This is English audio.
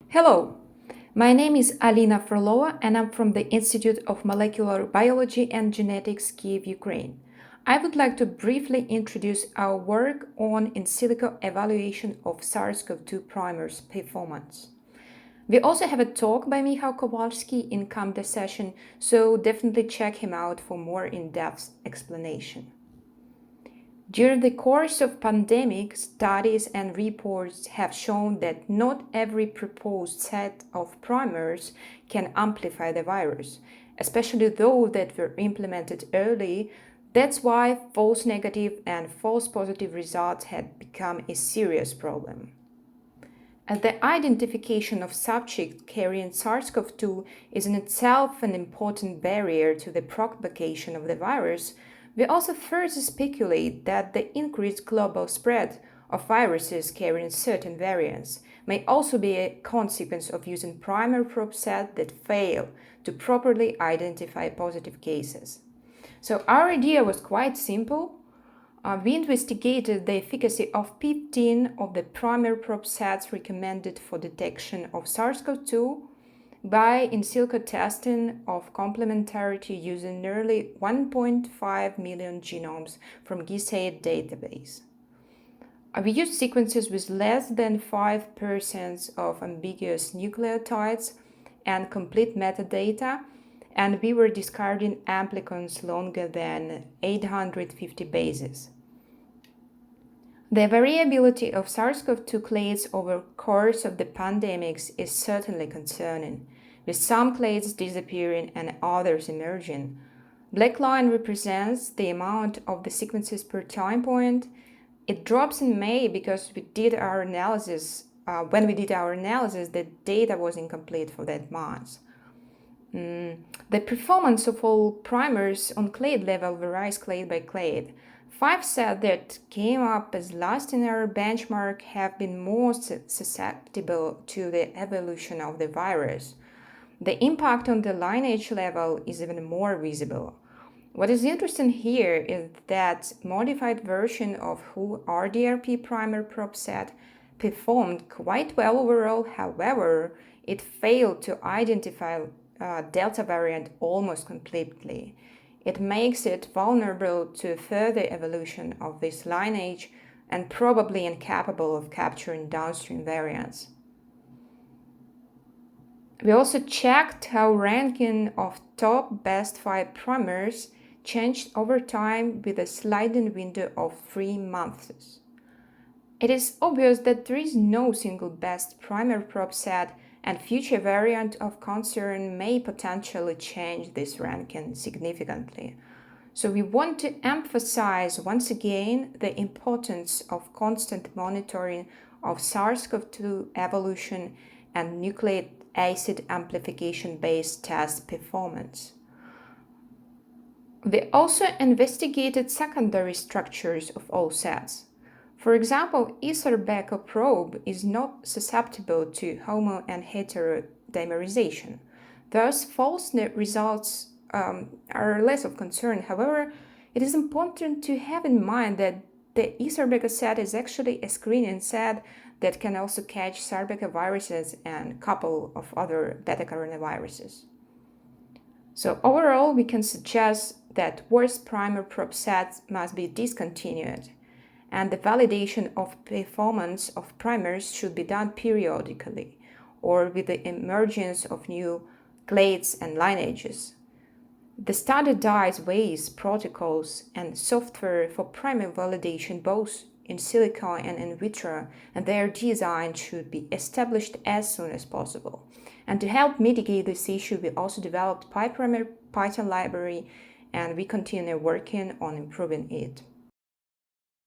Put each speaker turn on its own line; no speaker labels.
Hello, my name is Alina Frolova and I'm from the Institute of Molecular Biology and Genetics, Kyiv, Ukraine. I would like to briefly introduce our work on in silico evaluation of SARS-CoV-2 primers performance. We also have a talk by Michał Kowalski in CAMDA session, so definitely check him out for more in-depth explanation. During the course of pandemic, studies and reports have shown that not every proposed set of primers can amplify the virus, especially those that were implemented early. That's why false negative and false positive results had become a serious problem. And the identification of subjects carrying SARS-CoV-2 is in itself an important barrier to the propagation of the virus. We also further speculate that the increased global spread of viruses carrying certain variants may also be a consequence of using primer probe sets that fail to properly identify positive cases. So our idea was quite simple. We investigated the efficacy of 15 of the primer probe sets recommended for detection of SARS-CoV-2 by in silico testing of complementarity using nearly 1.5 million genomes from GISAID database. We used sequences with less than 5% of ambiguous nucleotides and complete metadata, and we were discarding amplicons longer than 850 bases. The variability of SARS-CoV-2 clades over course of the pandemics is certainly concerning, with some clades disappearing and others emerging. Black line represents the amount of the sequences per time point. It drops in May because when we did our analysis, the data was incomplete for that month. The performance of all primers on clade level varies clade by clade. 5 sets that came up as last in our benchmark have been most susceptible to the evolution of the virus. The impact on the lineage level is even more visible. What is interesting here is that modified version of WHO RDRP primer probe set performed quite well overall. However, it failed to identify Delta variant almost completely. It makes it vulnerable to further evolution of this lineage and probably incapable of capturing downstream variants. We also checked how ranking of top best 5 primers changed over time with a sliding window of 3 months. It is obvious that there is no single best primer probe set, and future variant of concern may potentially change this ranking significantly. So we want to emphasize once again the importance of constant monitoring of SARS-CoV-2 evolution and nucleic acid amplification-based test performance. We also investigated secondary structures of all sets. For example, ECCB probe is not susceptible to homo and hetero dimerization. Thus, false results are less of concern. However, it is important to have in mind that the ECCB set is actually a screening set that can also catch SARS-CoV viruses and a couple of other beta coronaviruses. So overall, we can suggest that worst primer probe sets must be discontinued, and the validation of performance of primers should be done periodically or with the emergence of new clades and lineages. The standardized ways, protocols, and software for primer validation both in silico and in vitro, and their design should be established as soon as possible. And to help mitigate this issue, we also developed PyPrimer Python library, and we continue working on improving it.